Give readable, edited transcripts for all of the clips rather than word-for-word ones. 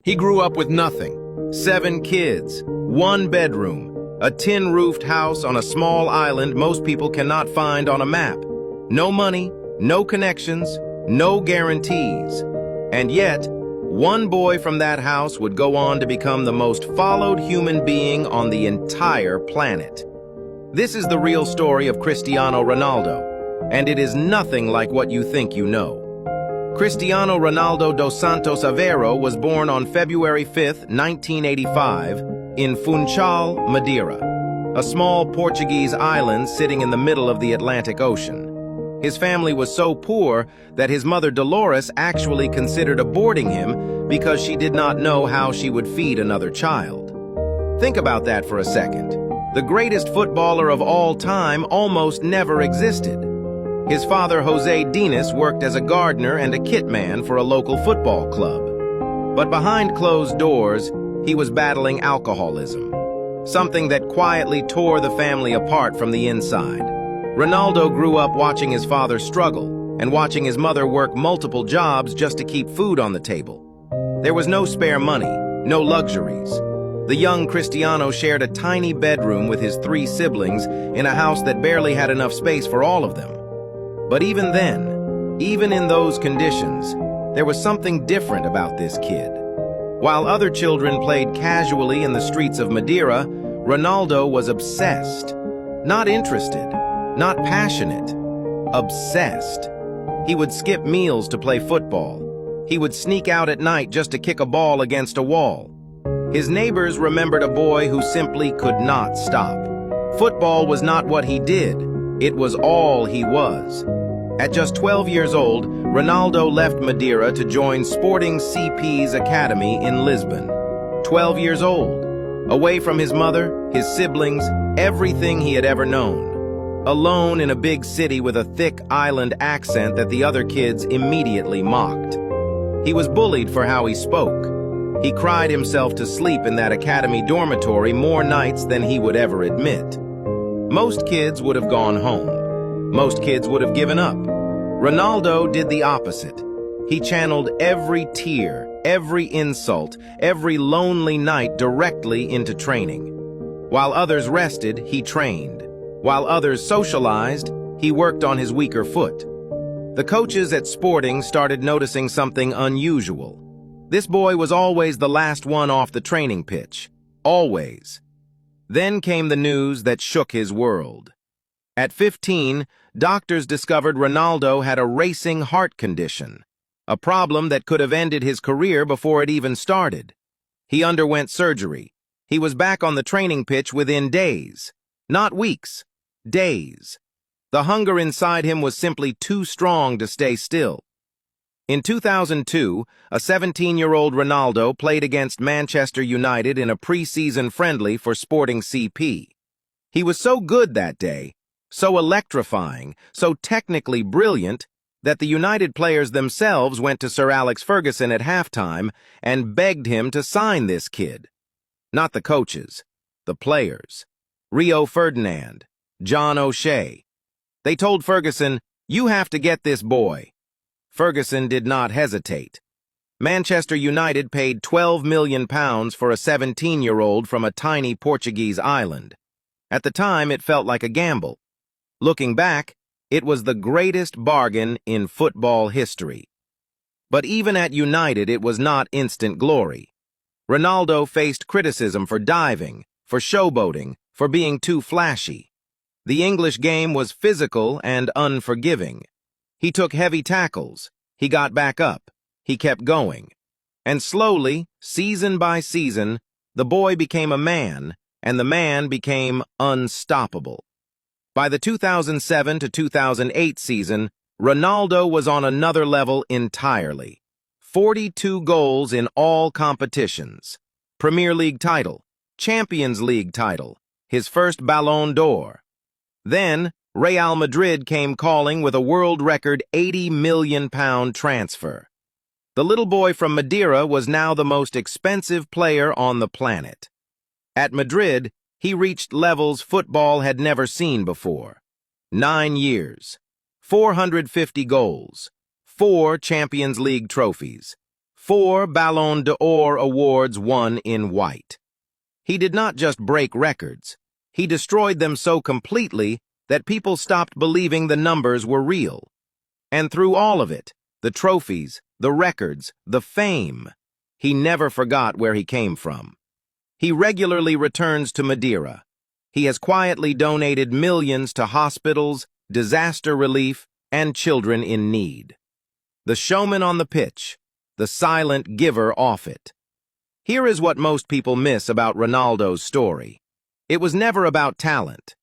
He grew up with nothing. 7 kids, 1 bedroom, a tin-roofed house on a small island most people cannot find on a map. No money, no connections, no guarantees. And yet, one boy from that house would go on to become the most followed human being on the entire planet. This is the real story of Cristiano Ronaldo, and it is nothing like what you think you know. Cristiano Ronaldo dos Santos Aveiro was born on February 5, 1985, in Funchal, Madeira, a small Portuguese island sitting in the middle of the Atlantic Ocean. His family was so poor that his mother Dolores actually considered aborting him because she did not know how she would feed another child. Think about that for a second. The greatest footballer of all time almost never existed. His father, Jose Dinas, worked as a gardener and a kit man for a local football club. But behind closed doors, he was battling alcoholism, something that quietly tore the family apart from the inside. Ronaldo grew up watching his father struggle and watching his mother work multiple jobs just to keep food on the table. There was no spare money, no luxuries. The young Cristiano shared a tiny bedroom with his 3 siblings in a house that barely had enough space for all of them. But even then, even in those conditions, there was something different about this kid. While other children played casually in the streets of Madeira, Ronaldo was obsessed. Not interested, not passionate, obsessed. He would skip meals to play football. He would sneak out at night just to kick a ball against a wall. His neighbors remembered a boy who simply could not stop. Football was not what he did, it was all he was. At just 12 years old, Ronaldo left Madeira to join Sporting CP's academy in Lisbon. 12 years old, away from his mother, his siblings, everything he had ever known. Alone in a big city with a thick island accent that the other kids immediately mocked. He was bullied for how he spoke. He cried himself to sleep in that academy dormitory more nights than he would ever admit. Most kids would have gone home. Most kids would have given up. Ronaldo did the opposite. He channeled every tear, every insult, every lonely night directly into training. While others rested, he trained. While others socialized, he worked on his weaker foot. The coaches at Sporting started noticing something unusual. This boy was always the last one off the training pitch. Always. Then came the news that shook his world. At 15, doctors discovered Ronaldo had a racing heart condition, a problem that could have ended his career before it even started. He underwent surgery. He was back on the training pitch within days. Not weeks, days. The hunger inside him was simply too strong to stay still. In 2002, a 17-year-old Ronaldo played against Manchester United in a pre-season friendly for Sporting CP. He was so good that day, so electrifying, so technically brilliant, that the United players themselves went to Sir Alex Ferguson at halftime and begged him to sign this kid. Not the coaches, the players. Rio Ferdinand, John O'Shea. They told Ferguson, "You have to get this boy." Ferguson did not hesitate. Manchester United paid £12 million for a 17-year-old from a tiny Portuguese island. At the time, it felt like a gamble. Looking back, it was the greatest bargain in football history. But even at United, it was not instant glory. Ronaldo faced criticism for diving, for showboating, for being too flashy. The English game was physical and unforgiving. He took heavy tackles. He got back up. He kept going. And slowly, season by season, the boy became a man, and the man became unstoppable. By the 2007 to 2008 season, Ronaldo was on another level entirely. 42 goals in all competitions. Premier League title, Champions League title, his first Ballon d'Or. Then, Real Madrid came calling with a world record £80 million transfer. The little boy from Madeira was now the most expensive player on the planet. At Madrid, he reached levels football had never seen before. 9 years, 450 goals, 4 Champions League trophies, 4 Ballon d'Or awards won in white. He did not just break records. He destroyed them so completely that people stopped believing the numbers were real. And through all of it, the trophies, the records, the fame, he never forgot where he came from. He regularly returns to Madeira. He has quietly donated millions to hospitals, disaster relief, and children in need. The showman on the pitch, the silent giver off it. Here is what most people miss about Ronaldo's story. It was never about talent.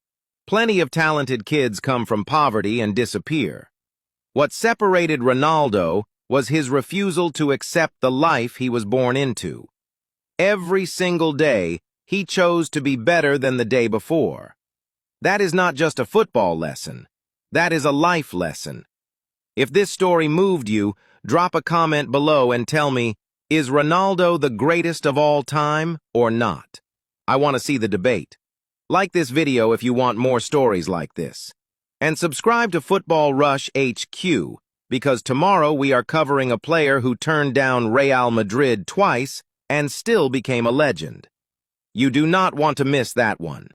Plenty of talented kids come from poverty and disappear. What separated Ronaldo was his refusal to accept the life he was born into. Every single day, he chose to be better than the day before. That is not just a football lesson. That is a life lesson. If this story moved you, drop a comment below and tell me, is Ronaldo the greatest of all time or not? I want to see the debate. Like this video if you want more stories like this. And subscribe to Football Rush HQ, because tomorrow we are covering a player who turned down Real Madrid twice and still became a legend. You do not want to miss that one.